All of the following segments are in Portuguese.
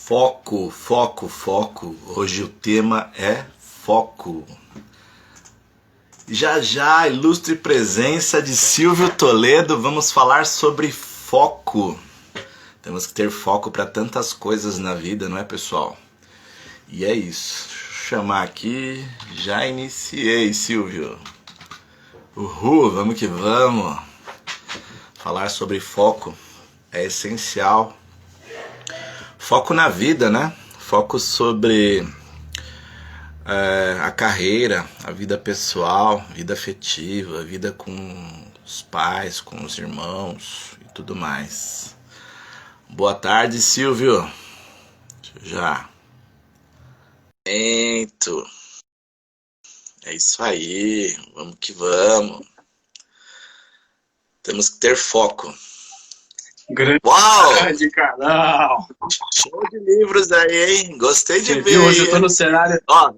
Foco, foco, foco. Hoje o tema é foco. Já já, ilustre presença de Silvio Toledo, vamos falar sobre foco. Temos que ter foco para tantas coisas na vida, não é, pessoal? E é isso. Deixa eu chamar aqui. Já iniciei, Silvio. Uhul, vamos que vamos. Falar sobre foco é essencial. Foco na vida, né? Foco sobre a carreira, a vida pessoal, vida afetiva, vida com os pais, com os irmãos e tudo mais. Boa tarde, Silvio. Já. É isso aí, vamos que vamos. Temos que ter foco. Grande canal. Show de livros aí, hein? Gostei de ver. Hoje eu tô no cenário. Ó,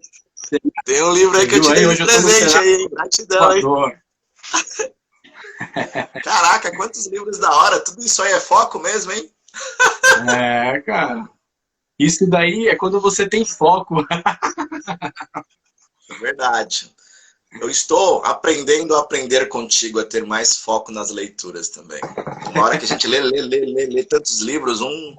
tem um livro aí que eu te dei de presente aí. Gratidão, hein? Caraca, quantos livros da hora. Tudo isso aí é foco mesmo, hein? É, cara. Isso daí é quando você tem foco. Verdade. Eu estou aprendendo a aprender contigo a ter mais foco nas leituras também. Uma hora que a gente lê tantos livros, um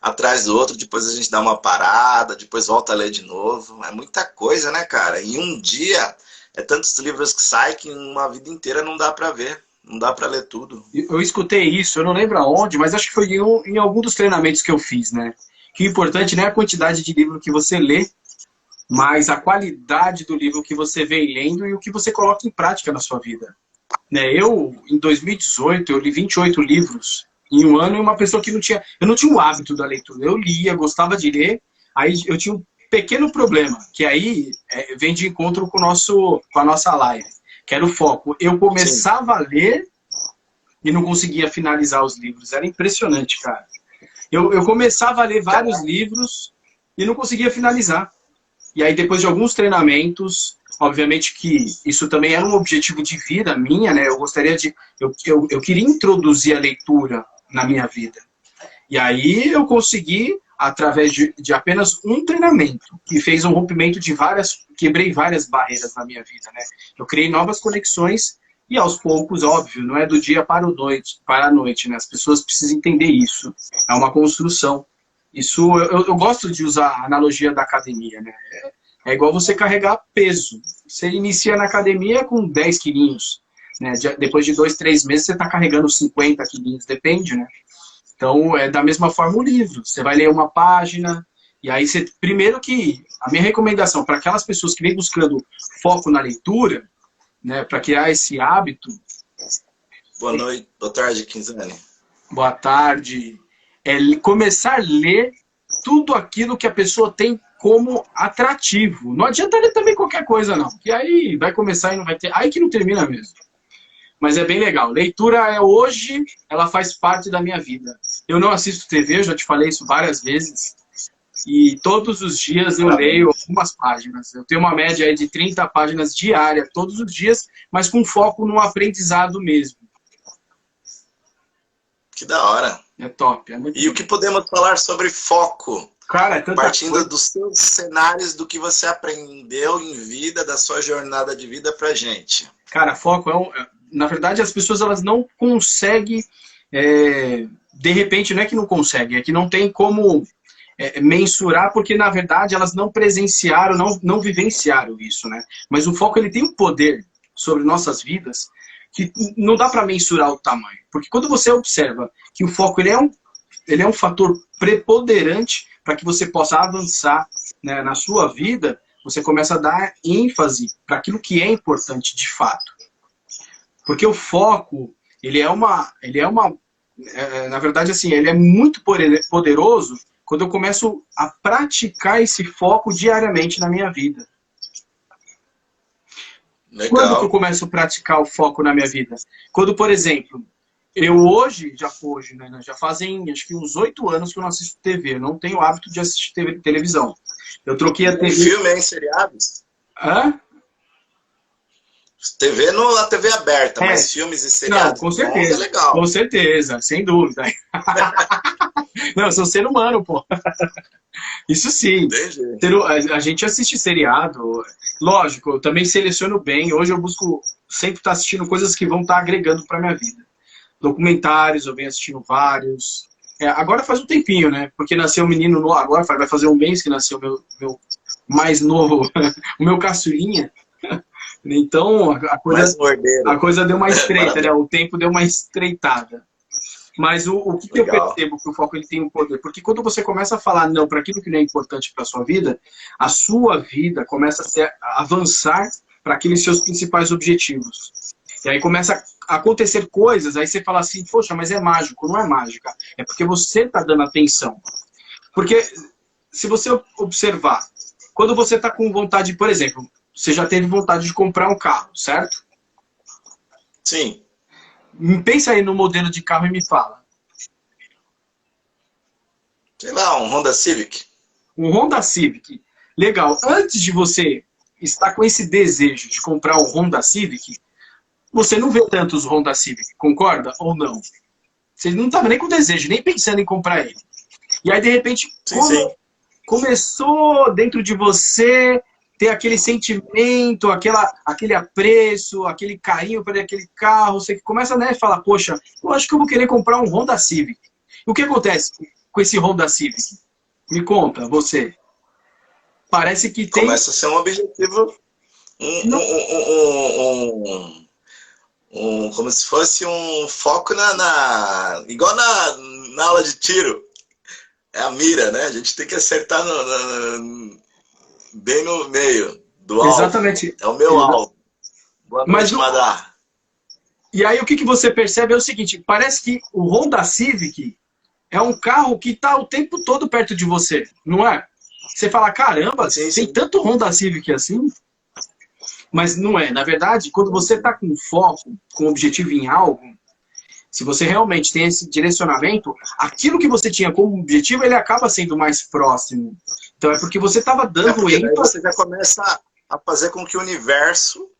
atrás do outro, depois a gente dá uma parada, depois volta a ler de novo. É muita coisa, né, cara? Em um dia, é tantos livros que saem que em uma vida inteira não dá pra ver. Não dá pra ler tudo. Eu escutei isso, eu não lembro aonde, mas acho que foi em algum dos treinamentos que eu fiz, né? Que o importante não é a quantidade de livro que você lê, mas a qualidade do livro que você vem lendo e o que você coloca em prática na sua vida. Né? Eu, em 2018, eu li 28 livros em um ano, e uma pessoa que eu não tinha o hábito da leitura. Eu lia, gostava de ler, aí eu tinha um pequeno problema, que aí vem de encontro com a nossa live, que era o foco. Eu começava a ler e não conseguia finalizar os livros. Era impressionante, cara. Eu começava a ler vários livros e não conseguia finalizar. E aí, depois de alguns treinamentos, obviamente que isso também era um objetivo de vida minha, né? Eu gostaria de... Eu queria introduzir a leitura na minha vida. E aí eu consegui, através de apenas um treinamento, que fez um rompimento de quebrei várias barreiras na minha vida, né? Eu criei novas conexões e aos poucos, óbvio, não é do dia para a noite, né? As pessoas precisam entender isso. É uma construção. Isso, eu gosto de usar a analogia da academia, né? É igual você carregar peso. Você inicia na academia com 10 quilinhos, né? Depois de 2, 3 meses você está carregando 50 quilinhos, depende, né? Então, é da mesma forma o livro. Você vai ler uma página, e aí você... Primeiro que, a minha recomendação para aquelas pessoas que vêm buscando foco na leitura, né, para criar esse hábito... Boa noite, boa tarde, Kinzani. Boa tarde. É começar a ler tudo aquilo que a pessoa tem como atrativo. Não adianta ler também qualquer coisa, não. Que aí vai começar e não vai ter... Aí que não termina mesmo. Mas é bem legal. Leitura hoje, ela faz parte da minha vida. Eu não assisto TV, eu já te falei isso várias vezes. E todos os dias eu leio algumas páginas. Eu tenho uma média aí de 30 páginas diárias, todos os dias, mas com foco no aprendizado mesmo. Que da hora. É top. É muito e o que podemos falar sobre foco? Cara, é tanta partindo coisa. dos seus cenários, do que você aprendeu em vida, da sua jornada de vida pra gente. Cara, foco na verdade, as pessoas elas não conseguem, de repente, não é que não conseguem, é que não tem como mensurar, porque, na verdade, elas não presenciaram, não vivenciaram isso, né? Mas o foco, ele tem um poder sobre nossas vidas que não dá para mensurar o tamanho. Porque quando você observa que o foco ele é um fator preponderante para que você possa avançar, né, na sua vida, você começa a dar ênfase para aquilo que é importante de fato. Porque o foco, na verdade, assim, ele é muito poderoso quando eu começo a praticar esse foco diariamente na minha vida. Legal. Quando que eu começo a praticar o foco na minha vida? Quando, por exemplo, eu né, já fazem acho que uns 8 anos que eu não assisto TV. Eu não tenho hábito de assistir televisão. Eu troquei a TV... Filme, hein? Seriados? Hã? TV não a TV aberta, mas filmes e seriados. Não, com certeza. É legal. Com certeza, sem dúvida. Não, eu sou ser humano, pô. Isso sim. Entendi. A gente assiste seriado. Lógico, eu também seleciono bem. Hoje eu busco sempre estar assistindo coisas que vão estar agregando para minha vida. Documentários, eu venho assistindo vários. Agora faz um tempinho, né? Porque nasceu um menino novo, agora vai fazer um mês que nasceu meu mais novo, o meu caçulinha. Então Mais a mordeiro. coisa deu uma estreita, né? Parabéns. O tempo deu uma estreitada. Mas o que eu Legal. percebo que o foco ele tem um poder? Porque quando você começa a falar não para aquilo que não é importante para a sua vida começa a avançar para aqueles seus principais objetivos. E aí começa a acontecer coisas, aí você fala assim, poxa, mas é mágico. Não é mágica. É porque você está dando atenção. Porque se você observar, quando você está com vontade, por exemplo, você já teve vontade de comprar um carro, certo? Sim. Pensa aí no modelo de carro e me fala. Sei lá, um Honda Civic. Um Honda Civic. Legal. Antes de você estar com esse desejo de comprar um Honda Civic, você não vê tantos Honda Civic, concorda ou não? Você não estava nem com desejo, nem pensando em comprar ele. E aí, de repente, Sim. começou dentro de você ter aquele sentimento, aquele apreço, aquele carinho por aquele carro. Você começa, né, a falar, poxa, eu acho que eu vou querer comprar um Honda Civic. O que acontece com esse Honda Civic? Me conta, você. Parece que tem... Começa a ser um objetivo, Não, como se fosse um foco igual na aula de tiro. É a mira, né? A gente tem que acertar bem no meio do alvo. exatamente. É o meu alvo. Boa Mas noite, Madá. e aí o que você percebe é o seguinte, parece que o Honda Civic é um carro que está o tempo todo perto de você, não é? Você fala, caramba, tem Sim. tanto Honda Civic assim? Mas não é. Na verdade, quando você está com foco, com objetivo em algo, se você realmente tem esse direcionamento, aquilo que você tinha como objetivo, ele acaba sendo mais próximo. Então é porque você estava dando Porque daí ênfase. você já começa a fazer com que o universo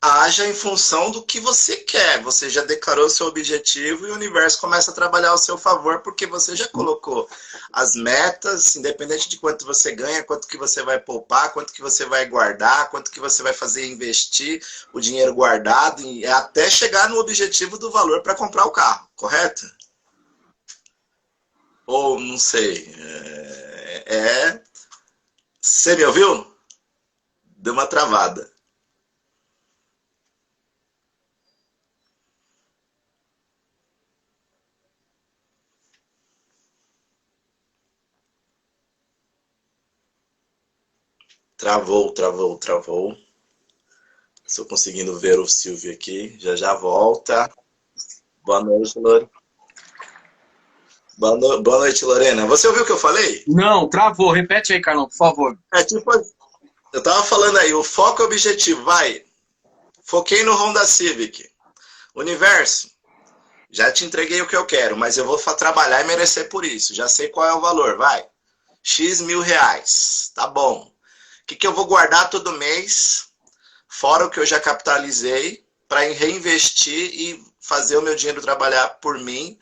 haja em função do que você quer. Você já declarou seu objetivo e o universo começa a trabalhar ao seu favor porque você já colocou as metas, independente de quanto você ganha, quanto que você vai poupar, quanto que você vai guardar, quanto que você vai fazer investir o dinheiro guardado, até chegar no objetivo do valor para comprar o carro, correto? Ou não sei. Você me ouviu? Deu uma travada. Travou. Estou conseguindo ver o Silvio aqui. Já volta. Boa noite, Lorena. Boa noite, Lorena. Você ouviu o que eu falei? Não, travou. Repete aí, Carlão, por favor. Eu tava falando aí, o foco e objetivo, vai. Foquei no Honda Civic. Universo, já te entreguei o que eu quero, mas eu vou trabalhar e merecer por isso. Já sei qual é o valor, vai. X R$ 1.000. Tá bom. O que eu vou guardar todo mês, fora o que eu já capitalizei, para reinvestir e fazer o meu dinheiro trabalhar por mim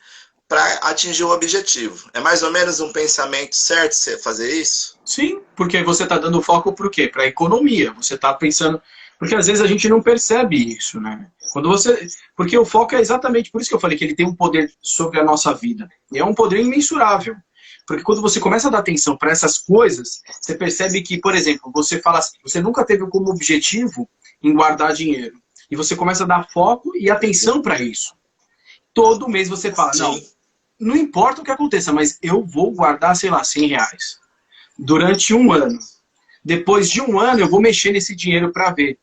para atingir o objetivo. É mais ou menos um pensamento certo você fazer isso? Sim, porque você está dando foco para o quê? Para a economia. Você está pensando... Porque às vezes a gente não percebe isso, né? Porque o foco é exatamente por isso que eu falei que ele tem um poder sobre a nossa vida. E é um poder imensurável. Porque quando você começa a dar atenção para essas coisas, você percebe que, por exemplo, você fala assim, você nunca teve como objetivo em guardar dinheiro. E você começa a dar foco e atenção para isso. Todo mês você fala, não importa o que aconteça, mas eu vou guardar, sei lá, R$ 100 durante um ano. Depois de um ano eu vou mexer nesse dinheiro para ver.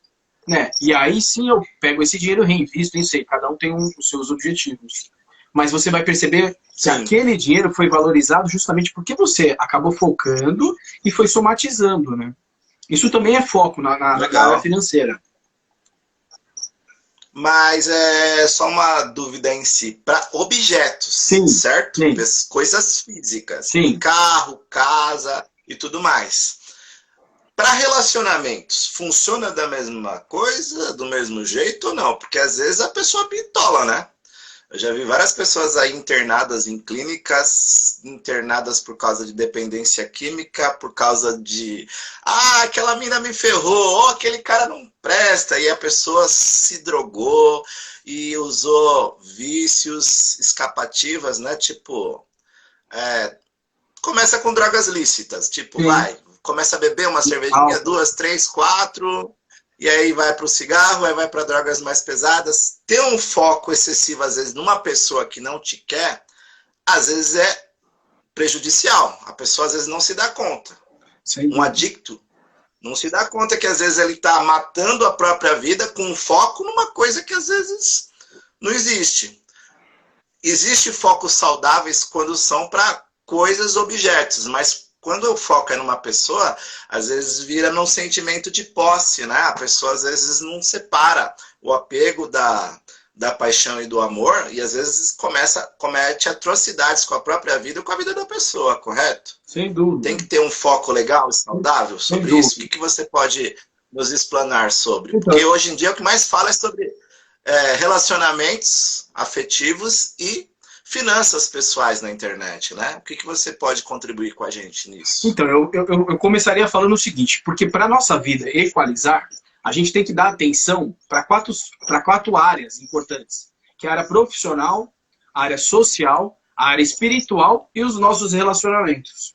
Né? E aí sim eu pego esse dinheiro e reinvisto, nem sei, cada um tem os seus objetivos. Mas você vai perceber que aquele dinheiro foi valorizado justamente porque você acabou focando e foi somatizando, né? Isso também é foco na área financeira. Mas é só uma dúvida em si. Para objetos, certo? Sim. Coisas físicas. Sim. Carro, casa e tudo mais. Para relacionamentos, funciona da mesma coisa, do mesmo jeito ou não? Porque às vezes a pessoa bitola, né? Eu já vi várias pessoas aí internadas em clínicas, internadas por causa de dependência química, por causa de aquela mina me ferrou, ou aquele cara não presta, e a pessoa se drogou e usou vícios escapativas, né? Tipo, começa com drogas lícitas, tipo, começa a beber uma cervejinha, 2, 3, 4, e aí vai para o cigarro, aí vai para drogas mais pesadas. Ter um foco excessivo, às vezes, numa pessoa que não te quer, às vezes é prejudicial. A pessoa, às vezes, não se dá conta. Sim. Um adicto não se dá conta que, às vezes, ele está matando a própria vida com um foco numa coisa que, às vezes, não existe. Existe focos saudáveis quando são para coisas, objetos, mas quando o foco é numa pessoa, às vezes vira num sentimento de posse, né? A pessoa às vezes não separa o apego da paixão e do amor, e às vezes comete atrocidades com a própria vida e com a vida da pessoa, correto? Sem dúvida. Tem que ter um foco legal e saudável sobre isso. O que você pode nos explanar sobre? Então, porque hoje em dia o que mais fala é sobre relacionamentos afetivos e finanças pessoais na internet, né? O que você pode contribuir com a gente nisso? Então, eu começaria falando o seguinte, porque para a nossa vida equalizar, a gente tem que dar atenção para quatro áreas importantes, que é a área profissional, a área social, a área espiritual e os nossos relacionamentos.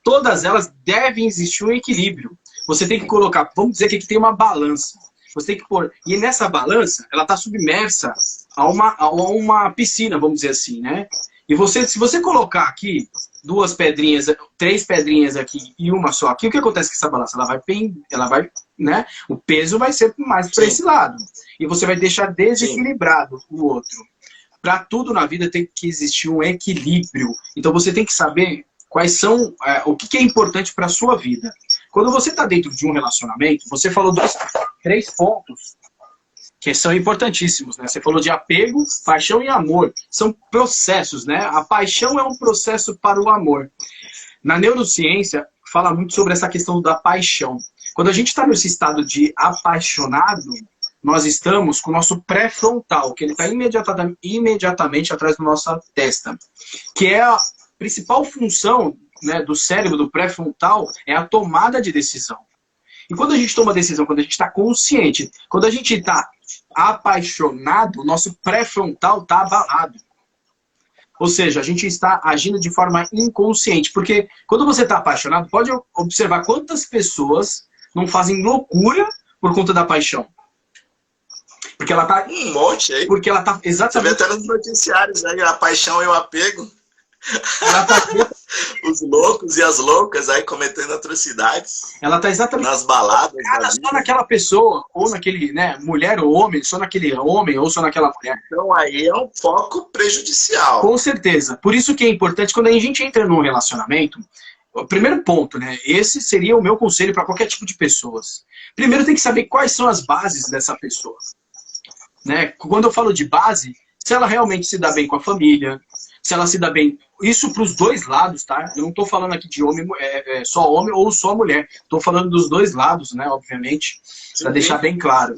Todas elas devem existir um equilíbrio. Você tem que colocar, vamos dizer que aqui tem uma balança. Você tem que pôr, e nessa balança, ela está submersa a uma piscina, vamos dizer assim, né? E se você colocar aqui 2 pedrinhas, 3 pedrinhas aqui e uma só aqui, o que acontece com essa balança? Ela vai, né? O peso vai ser mais para esse lado. E você vai deixar desequilibrado o outro. Para tudo na vida tem que existir um equilíbrio. Então você tem que saber quais são, o que é importante para a sua vida. Quando você está dentro de um relacionamento, você falou 3 pontos que são importantíssimos, né? Você falou de apego, paixão e amor. São processos, né? A paixão é um processo para o amor. Na neurociência, fala muito sobre essa questão da paixão. Quando a gente está nesse estado de apaixonado, nós estamos com o nosso pré-frontal, que ele está imediatamente atrás da nossa testa, que é a principal função, né, do cérebro, do pré-frontal, é a tomada de decisão. E quando a gente toma decisão, quando a gente está consciente, quando a gente está apaixonado, o nosso pré-frontal está abalado. Ou seja, a gente está agindo de forma inconsciente. Porque quando você está apaixonado, pode observar quantas pessoas não fazem loucura por conta da paixão. Porque ela tá... Um monte aí. Porque ela tá exatamente... Você vê até nos noticiários aí, a paixão e o apego. Ela tá... Os loucos e as loucas aí cometendo atrocidades. Ela tá exatamente... Nas baladas. Só naquela pessoa, ou naquele, né, mulher ou homem, só naquele homem ou só naquela mulher. Então aí é um foco prejudicial. Com certeza. Por isso que é importante, quando a gente entra num relacionamento, o primeiro ponto, né, esse seria o meu conselho para qualquer tipo de pessoas. Primeiro tem que saber quais são as bases dessa pessoa. Né? Quando eu falo de base, se ela realmente se dá bem com a família, se ela se dá bem... Isso para os dois lados, tá? Eu não estou falando aqui de homem, só homem ou só mulher. Estou falando dos dois lados, né? Obviamente, para deixar bem claro.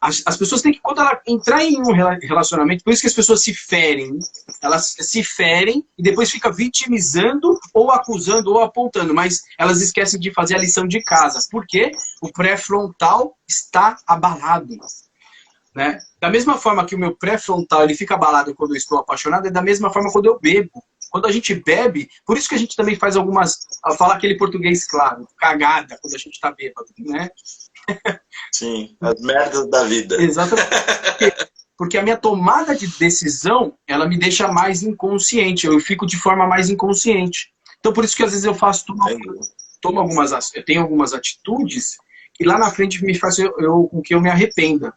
As pessoas têm que, quando ela entrar em um relacionamento, por isso que as pessoas se ferem. Elas se ferem e depois ficam vitimizando, ou acusando, ou apontando. Mas elas esquecem de fazer a lição de casa. Por quê? O pré-frontal está abalado. Né? Da mesma forma que o meu pré-frontal ele fica abalado quando eu estou apaixonado, é da mesma forma quando eu bebo. Quando a gente bebe, por isso que a gente também faz algumas, falar aquele português claro, cagada, quando a gente está bêbado, né? Sim, as merdas da vida. Exatamente. Porque a minha tomada de decisão, ela me deixa mais inconsciente, eu fico de forma mais inconsciente. Então por isso que às vezes eu faço eu tenho algumas atitudes que lá na frente me faz com que eu me arrependa.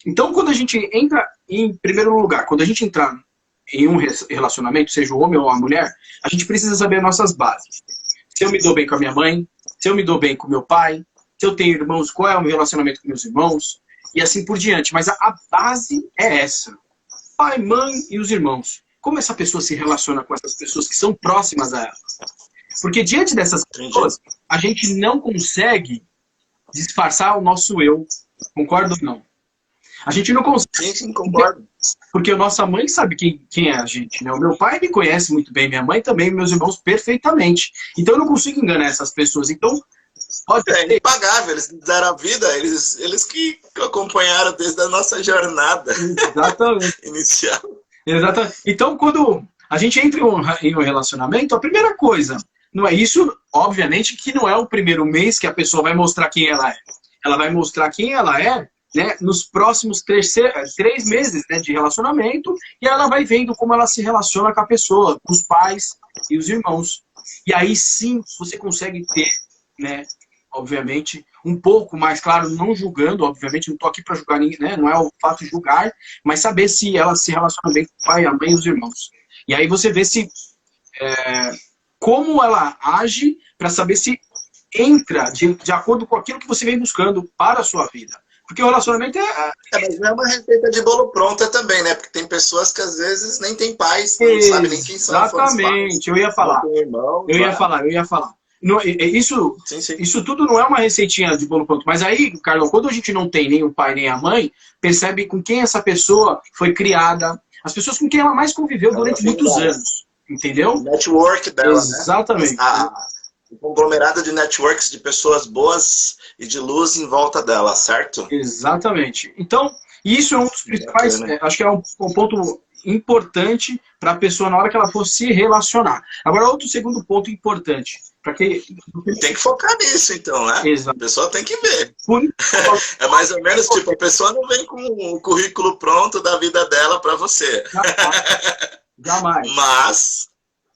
Então, quando a gente entra, em primeiro lugar, quando a gente entrar em um relacionamento, seja o homem ou a mulher, a gente precisa saber as nossas bases. Se eu me dou bem com a minha mãe, se eu me dou bem com meu pai, se eu tenho irmãos, qual é o meu relacionamento com meus irmãos, e assim por diante. Mas a base é essa. Pai, mãe e os irmãos. Como essa pessoa se relaciona com essas pessoas que são próximas a ela? Porque diante dessas pessoas, a gente não consegue disfarçar o nosso eu. Concorda ou não? A gente não consegue. Sim, sim, concordo. Porque a nossa mãe sabe quem é a gente, né? O meu pai me conhece muito bem, minha mãe também, meus irmãos perfeitamente. Então eu não consigo enganar essas pessoas. Então, pode É ser. impagável, eles deram a vida, eles que acompanharam desde a nossa jornada Exatamente. inicial. Exatamente. Então, quando a gente entra em um relacionamento, a primeira coisa, não é isso, obviamente, que não é o primeiro mês que a pessoa vai mostrar quem ela é. Ela vai mostrar quem ela é, né, nos próximos 3 meses, né, de relacionamento, e ela vai vendo como ela se relaciona com a pessoa, com os pais e os irmãos. E aí sim você consegue ter, né, obviamente, um pouco mais, claro, não julgando, obviamente, não estou aqui para julgar ninguém, né, não é o fato de julgar, mas saber se ela se relaciona bem com o pai, a mãe e os irmãos. E aí você vê se como ela age para saber se entra de acordo com aquilo que você vem buscando para a sua vida. Porque o relacionamento Mas não é uma receita de bolo pronta também, né? Porque tem pessoas que às vezes nem tem pais, não sabem nem quem são os pais. Exatamente, eu ia falar. Eu ia falar. Sim, sim. Isso tudo não é uma receitinha de bolo pronto. Mas aí, Carlão, quando a gente não tem nem o pai nem a mãe, percebe com quem essa pessoa foi criada, as pessoas com quem ela mais conviveu durante muitos anos. Entendeu? O network dela, exatamente. Né? O conglomerado de networks de pessoas boas e de luz em volta dela, certo? Exatamente. Então, isso é um dos principais, acho que é um ponto importante para a pessoa na hora que ela for se relacionar. Agora, outro segundo ponto importante. Que... Tem que focar nisso, então, né? Exato. A pessoa tem que ver. É mais ou menos tipo, a pessoa não vem com o currículo pronto da vida dela para você. Jamais. Mas,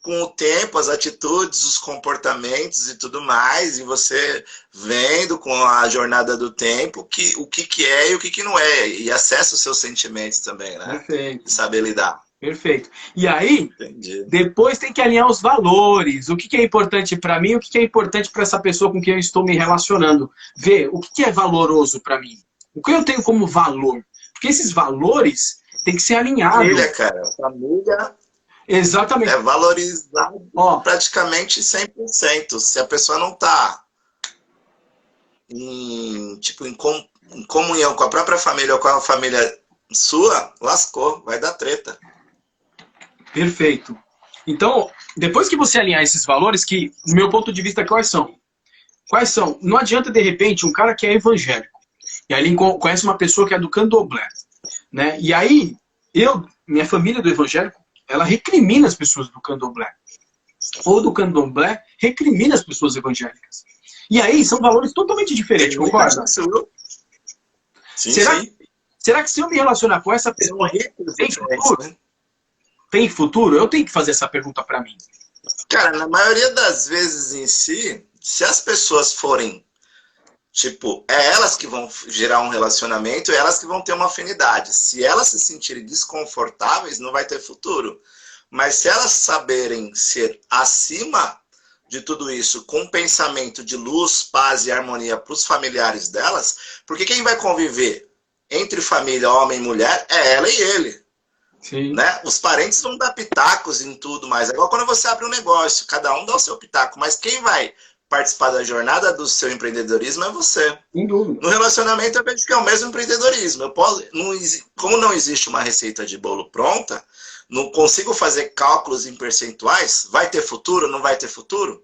com o tempo, as atitudes, os comportamentos e tudo mais, e você vendo com a jornada do tempo o que é e o que não é, e acessa os seus sentimentos também, né? Perfeito. E saber lidar. Perfeito. E aí, Entendi. Depois tem que alinhar os valores. O que é importante para mim, o que é importante para essa pessoa com quem eu estou me relacionando. Ver o que é valoroso para mim. O que eu tenho como valor. Porque esses valores têm que ser alinhados. Família, cara. Família exatamente. É valorizado praticamente 100%. Se a pessoa não está em comunhão com a própria família ou com a família sua, lascou, vai dar treta. Perfeito. Então, depois que você alinhar esses valores, que, do meu ponto de vista, quais são? Quais são? Não adianta, de repente, um cara que é evangélico, e aí ele conhece uma pessoa que é do candomblé, né? E aí, minha família do evangélico, ela recrimina as pessoas do candomblé. Ou do candomblé, recrimina as pessoas evangélicas. E aí, são valores totalmente diferentes, concorda? Sim, será que se eu me relacionar com essa pessoa, tem futuro? Né? Tem futuro? Eu tenho que fazer essa pergunta para mim. Cara, na maioria das vezes em si, se as pessoas forem, é elas que vão gerar um relacionamento, é elas que vão ter uma afinidade. Se elas se sentirem desconfortáveis, não vai ter futuro. Mas se elas saberem ser acima de tudo isso, com um pensamento de luz, paz e harmonia para os familiares delas, porque quem vai conviver entre família, homem e mulher, é ela e ele. Sim. Né? Os parentes vão dar pitacos em tudo mais. É igual quando você abre um negócio, cada um dá o seu pitaco, mas quem vai participar da jornada do seu empreendedorismo é você. No relacionamento eu vejo que é o mesmo empreendedorismo. Como não existe uma receita de bolo pronta, não consigo fazer cálculos em percentuais, vai ter futuro, não vai ter futuro?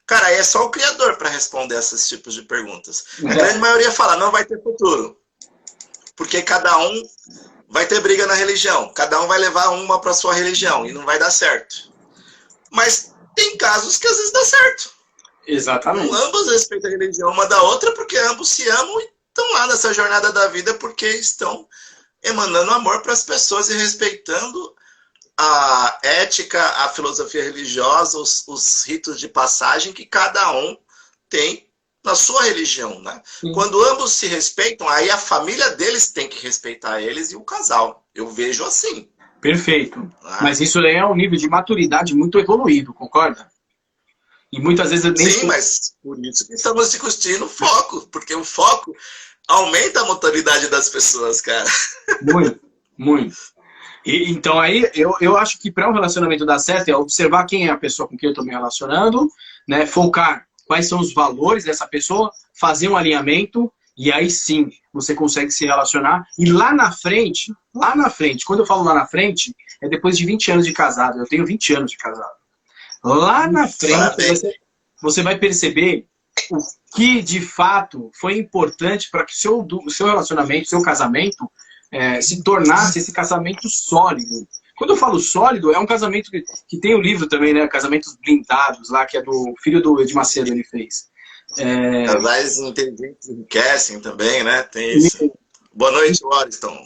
Cara, aí é só o criador para responder esses tipos de perguntas. A grande maioria fala, não vai ter futuro. Porque cada um vai ter briga na religião. Cada um vai levar uma para sua religião e não vai dar certo. Mas tem casos que às vezes dá certo. Exatamente. Ambos respeitam a religião uma da outra porque ambos se amam e estão lá nessa jornada da vida porque estão emanando amor para as pessoas e respeitando a ética, a filosofia religiosa, os ritos de passagem que cada um tem na sua religião, né? Quando ambos se respeitam, aí a família deles tem que respeitar eles e o casal. Eu vejo assim. Perfeito. Mas isso aí é um nível de maturidade muito evoluído, concorda? E muitas vezes... Sim, mas por isso que estamos discutindo foco, porque o foco aumenta a maturidade das pessoas, cara. Muito, muito. Então aí, eu acho que para um relacionamento dar certo é observar quem é a pessoa com quem eu estou me relacionando, né? Focar quais são os valores dessa pessoa, fazer um alinhamento E aí sim, você consegue se relacionar. E lá na frente, quando eu falo lá na frente, é depois de 20 anos de casado. Eu tenho 20 anos de casado. Lá na frente, Parabéns. você vai perceber o que de fato foi importante para que o seu relacionamento, seu casamento, se tornasse esse casamento sólido. Quando eu falo sólido, é um casamento que tem o livro também, né? Casamentos Blindados, lá, que é do filho do Edir Macedo, ele fez. Casais inteligentes enriquecem também, né? Tem isso. Boa noite, Wariston.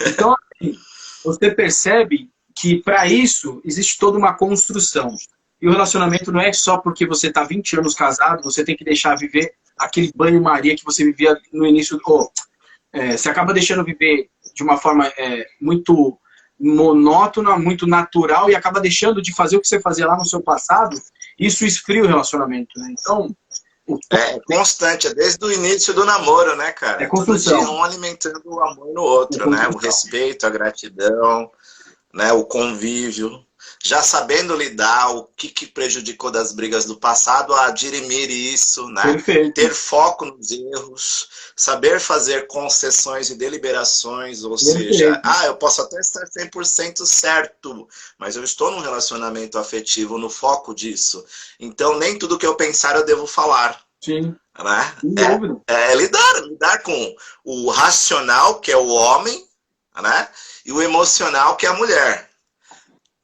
Então, assim, você percebe que para isso existe toda uma construção. E o relacionamento não é só porque você está 20 anos casado, você tem que deixar viver aquele banho-maria que você vivia no início. Você acaba deixando viver de uma forma muito monótona, muito natural, e acaba deixando de fazer o que você fazia lá no seu passado. Isso esfria o relacionamento, né? Então... É constante, é desde o início do namoro, né, cara? É construção. Todo dia um alimentando o amor no outro, né? O respeito, a gratidão, né? O convívio. Já sabendo lidar, o que prejudicou das brigas do passado, a dirimir isso, né? Perfeito. Ter foco nos erros, saber fazer concessões e deliberações, ou seja, eu posso até estar 100% certo, mas eu estou num relacionamento afetivo, no foco disso. Então, nem tudo que eu pensar eu devo falar. Sim. Né? Lidar com o racional, que é o homem, né? E o emocional, que é a mulher.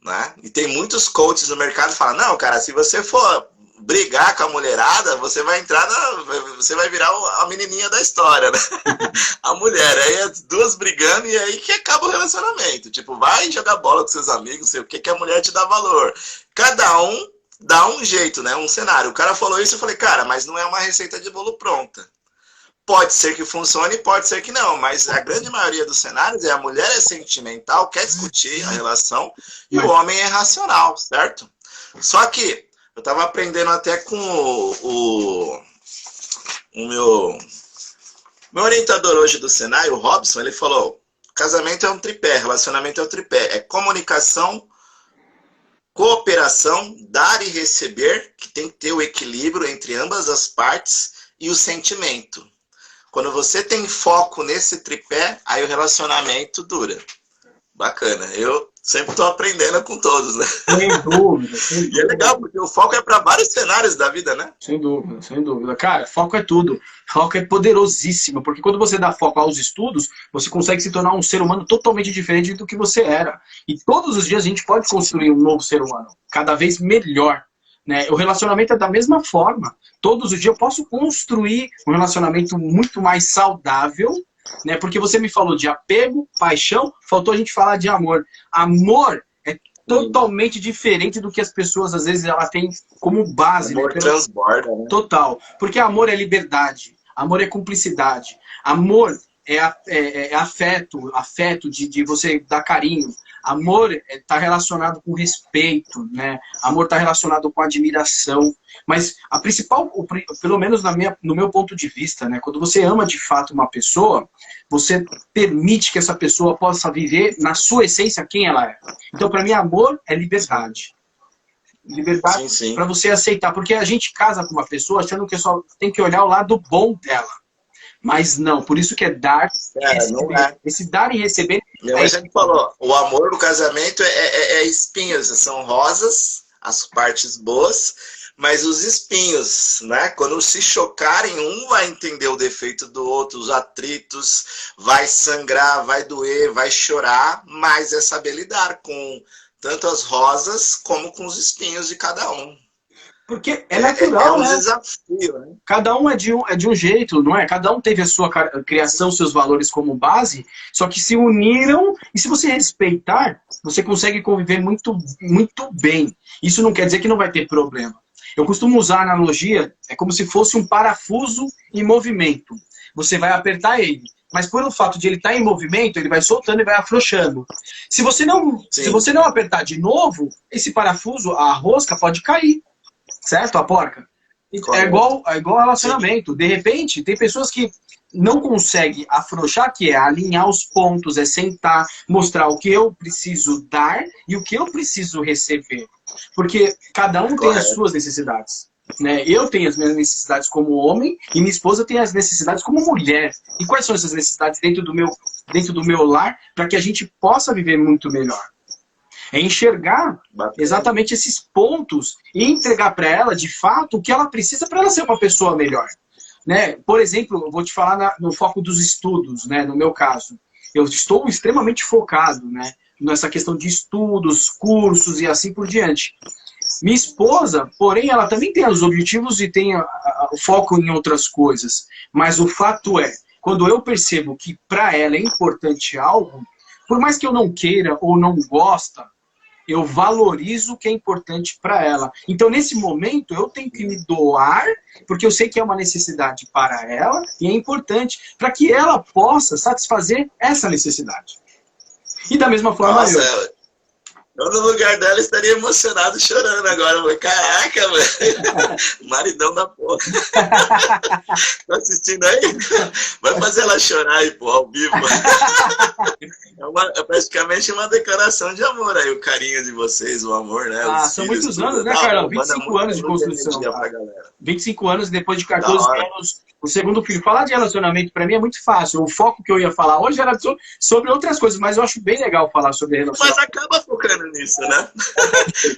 Né? E tem muitos coaches no mercado que falam, não, cara, se você for brigar com a mulherada, você vai entrar você vai virar a menininha da história, né? A mulher, aí as duas brigando e aí que acaba o relacionamento. Tipo, vai jogar bola com seus amigos, sei o que a mulher te dá valor. Cada um dá um jeito, né? Um cenário. O cara falou isso, eu falei, cara, mas não é uma receita de bolo pronta. Pode ser que funcione, pode ser que não, mas a grande maioria dos cenários é a mulher é sentimental, quer discutir a relação, e o homem é racional, certo? Só que eu estava aprendendo até com o meu orientador hoje do Senai, o Robson, ele falou, casamento é um tripé, relacionamento é um tripé, é comunicação, cooperação, dar e receber, que tem que ter o equilíbrio entre ambas as partes, e o sentimento. Quando você tem foco nesse tripé, aí o relacionamento dura. Bacana. Eu sempre estou aprendendo com todos, né? Sem dúvida. E é legal, porque o foco é para vários cenários da vida, né? Sem dúvida, sem dúvida. Cara, foco é tudo. Foco é poderosíssimo, porque quando você dá foco aos estudos, você consegue se tornar um ser humano totalmente diferente do que você era. E todos os dias a gente pode construir um novo ser humano, cada vez melhor. Né? O relacionamento é da mesma forma. Todos os dias eu posso construir um relacionamento muito mais saudável, né? Porque você me falou de apego, paixão, faltou a gente falar de amor. Amor é totalmente diferente do que as pessoas, às vezes, ela tem como base. Amor, né? Transborda, né? Total. Porque amor é liberdade, amor é cumplicidade, amor é afeto de você dar carinho. Amor está relacionado com respeito, né? Amor está relacionado com admiração. Mas a principal, pelo menos no meu ponto de vista, né? Quando você ama de fato uma pessoa, você permite que essa pessoa possa viver na sua essência quem ela é. Então, para mim, amor é liberdade. Liberdade para você aceitar. Porque a gente casa com uma pessoa achando que só tem que olhar o lado bom dela. Mas não, por isso que é dar e receber. Não é. Esse dar e receber... Minha mãe sempre falou, o amor no casamento é espinhos, são rosas, as partes boas, mas os espinhos, né? Quando se chocarem, um vai entender o defeito do outro, os atritos, vai sangrar, vai doer, vai chorar, mas é saber lidar com tanto as rosas como com os espinhos de cada um. Porque é natural, né? É um desafio, né? Cada um é de um jeito, não é? Cada um teve a sua criação, seus valores como base, só que se uniram, e se você respeitar, você consegue conviver muito, muito bem. Isso não quer dizer que não vai ter problema. Eu costumo usar a analogia, é como se fosse um parafuso em movimento. Você vai apertar ele, mas pelo fato de ele estar em movimento, ele vai soltando e vai afrouxando. Se você não apertar de novo, esse parafuso, a rosca pode cair. Certo? A porca. É igual relacionamento. Sim. De repente, tem pessoas que não conseguem afrouxar, que é alinhar os pontos, é sentar, mostrar o que eu preciso dar e o que eu preciso receber. Porque cada um tem as suas necessidades. né? Eu tenho as minhas necessidades como homem e minha esposa tem as necessidades como mulher. E quais são essas necessidades dentro do meu lar para que a gente possa viver muito melhor? É enxergar exatamente esses pontos e entregar para ela, de fato, o que ela precisa para ela ser uma pessoa melhor. Né? Por exemplo, eu vou te falar no foco dos estudos, né? No meu caso. Eu estou extremamente focado, né? Nessa questão de estudos, cursos e assim por diante. Minha esposa, porém, ela também tem os objetivos e tem o foco em outras coisas. Mas o fato é, quando eu percebo que para ela é importante algo, por mais que eu não queira ou não gosta, eu valorizo o que é importante para ela. Então, nesse momento, eu tenho que me doar, porque eu sei que é uma necessidade para ela e é importante para que ela possa satisfazer essa necessidade. E da mesma forma, Nossa, eu no lugar dela estaria emocionado, chorando agora. Caraca, mano. Maridão da porra. Tá assistindo aí? Vai fazer ela chorar aí, pô, ao vivo. É praticamente uma declaração de amor aí, o carinho de vocês, o amor, né? Ah, são muitos anos, né, Carlão? 25 anos de construção. 25 anos, depois de 14 anos, o segundo filho. Falar de relacionamento, pra mim, é muito fácil. O foco que eu ia falar hoje era sobre outras coisas, mas eu acho bem legal falar sobre relacionamento. Mas acaba focando nisso, né?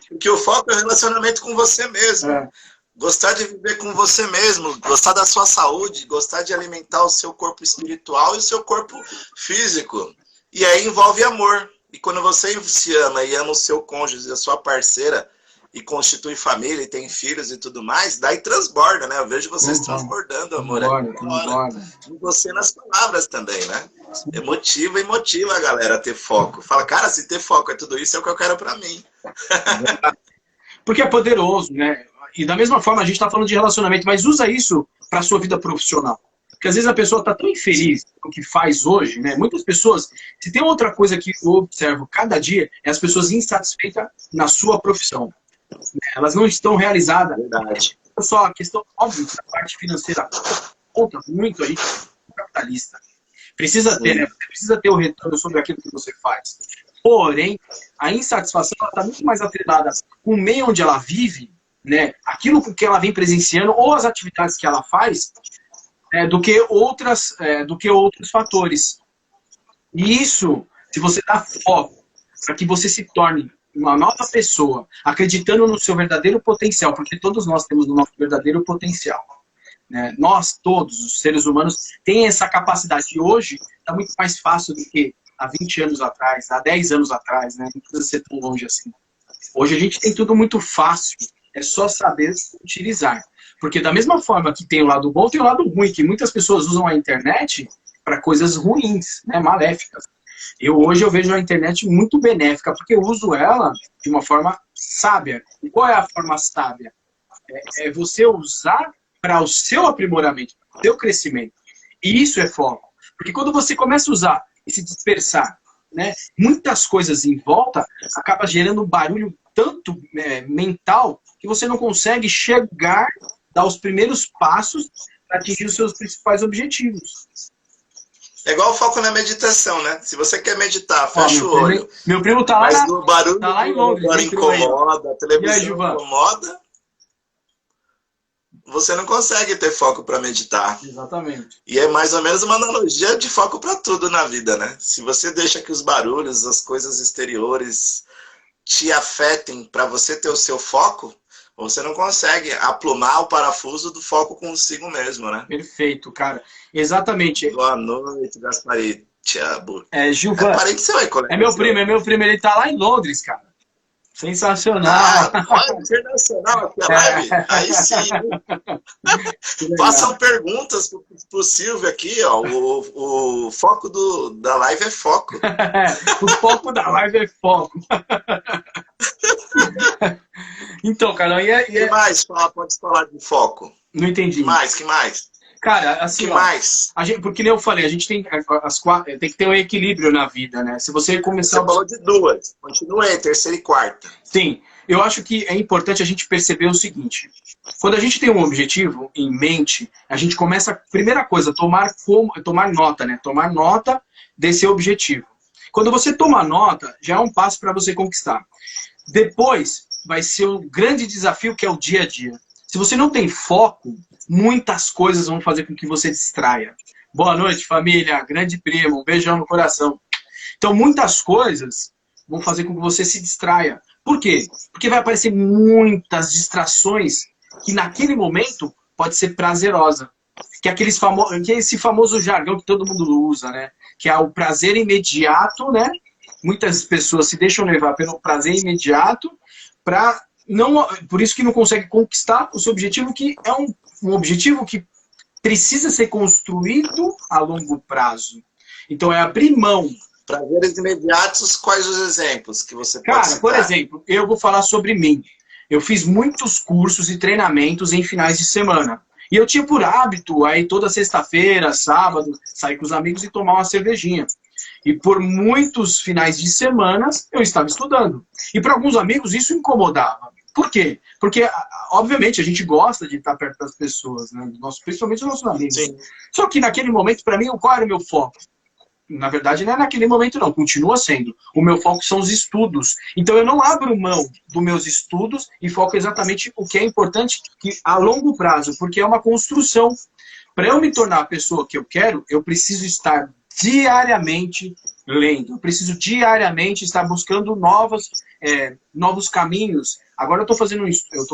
Porque o foco é o relacionamento com você mesmo. É. Gostar de viver com você mesmo, gostar da sua saúde, gostar de alimentar o seu corpo espiritual e o seu corpo físico. E aí envolve amor. E quando você se ama e ama o seu cônjuge, a sua parceira, e constitui família, e tem filhos e tudo mais, daí transborda, né? Eu vejo vocês transbordando amor. E você nas palavras também, né? Emotiva e motiva a galera a ter foco. Fala, cara, se ter foco é tudo isso, é o que eu quero pra mim. Porque é poderoso, né? E da mesma forma, a gente tá falando de relacionamento, mas usa isso pra sua vida profissional. Porque às vezes a pessoa está tão infeliz com o que faz hoje, né? Muitas pessoas, se tem outra coisa que eu observo cada dia, é as pessoas insatisfeitas na sua profissão. Elas não estão realizadas. Verdade. Só a questão, óbvio, da parte financeira conta muito, a gente é capitalista. Precisa ter, né? Você precisa ter o retorno sobre aquilo que você faz. Porém, a insatisfação está muito mais atrelada com o meio onde ela vive, né? Aquilo com que ela vem presenciando ou as atividades que ela faz, do que outros fatores. E isso, se você dá foco para que você se torne uma nova pessoa, acreditando no seu verdadeiro potencial, porque todos nós temos o nosso verdadeiro potencial. Né? Nós, todos, os seres humanos, têm essa capacidade. E hoje está muito mais fácil do que há 20 anos atrás, há 10 anos atrás, né? Não precisa ser tão longe assim. Hoje a gente tem tudo muito fácil, é só saber utilizar. Porque da mesma forma que tem o lado bom, tem o lado ruim, que muitas pessoas usam a internet para coisas ruins, né, maléficas. Hoje eu vejo a internet muito benéfica, porque eu uso ela de uma forma sábia. E qual é a forma sábia? É você usar para o seu aprimoramento, para o seu crescimento. E isso é foco. Porque quando você começa a usar e se dispersar, né, muitas coisas em volta, acaba gerando um barulho tanto mental que você não consegue chegar, dar os primeiros passos para atingir os seus principais objetivos. É igual o foco na meditação, né? Se você quer meditar, fecha o olho. Meu primo tá lá, mas no barulho, tá lá em Londres. Incomoda, a televisão aí, incomoda, você não consegue ter foco para meditar. Exatamente. E é mais ou menos uma analogia de foco para tudo na vida, né? Se você deixa que os barulhos, as coisas exteriores te afetem para você ter o seu foco, você não consegue aplumar o parafuso do foco consigo mesmo, né? Perfeito, cara. Exatamente. Boa noite, Gasparito. Gilvan. É meu primo, ele tá lá em Londres, cara. Sensacional. Olha, internacional aqui a live. Aí sim. Façam perguntas pro Silvio aqui, ó. O foco da live é foco. O foco da live é foco. Então, cara, que mais? Pode falar de foco. Não entendi. Que mais? Cara, assim, que mais? Porque nem eu falei, a gente tem tem que ter um equilíbrio na vida, né? Se você começar... Você falou de duas. Continua aí, terceira e quarta. Sim. Eu acho que é importante a gente perceber o seguinte. Quando a gente tem um objetivo em mente, a gente começa, primeira coisa, tomar nota, né? Tomar nota desse objetivo. Quando você toma nota, já é um passo para você conquistar. Depois, vai ser o grande desafio, que é o dia a dia. Se você não tem foco, muitas coisas vão fazer com que você distraia. Boa noite, família. Grande primo. Um beijão no coração. Então, muitas coisas vão fazer com que você se distraia. Por quê? Porque vai aparecer muitas distrações que naquele momento pode ser prazerosa. Que é que é esse famoso jargão que todo mundo usa, né? Que é o prazer imediato, né? Muitas pessoas se deixam levar pelo prazer imediato para não, por isso que não consegue conquistar o seu objetivo, que é um objetivo que precisa ser construído a longo prazo. Então é abrir mão. Prazeres imediatos, quais os exemplos que você pode citar? Cara, por exemplo, eu vou falar sobre mim. Eu fiz muitos cursos e treinamentos em finais de semana. E eu tinha por hábito, aí toda sexta-feira, sábado, sair com os amigos e tomar uma cervejinha. E por muitos finais de semana, eu estava estudando. E para alguns amigos isso incomodava. Por quê? Porque, obviamente, a gente gosta de estar perto das pessoas, né? Principalmente os nossos amigos. Sim. Só que naquele momento, para mim, qual era o meu foco? Na verdade, não é naquele momento, não. Continua sendo. O meu foco são os estudos. Então, eu não abro mão dos meus estudos e foco exatamente o que é importante a longo prazo, porque é uma construção. Para eu me tornar a pessoa que eu quero, eu preciso estar diariamente lendo. Eu preciso diariamente estar buscando novos caminhos. Agora eu estou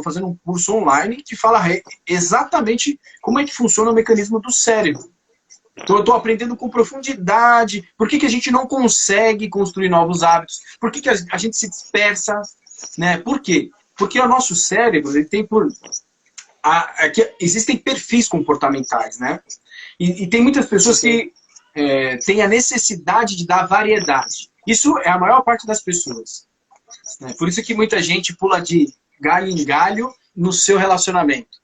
fazendo um curso online que fala exatamente como é que funciona o mecanismo do cérebro. Então, eu estou aprendendo com profundidade. Por que a gente não consegue construir novos hábitos? Por que a gente se dispersa? Né? Por quê? Porque o nosso cérebro ele tem existem perfis comportamentais, né? E tem muitas pessoas que têm a necessidade de dar variedade. Isso é a maior parte das pessoas. Né? Por isso que muita gente pula de galho em galho no seu relacionamento.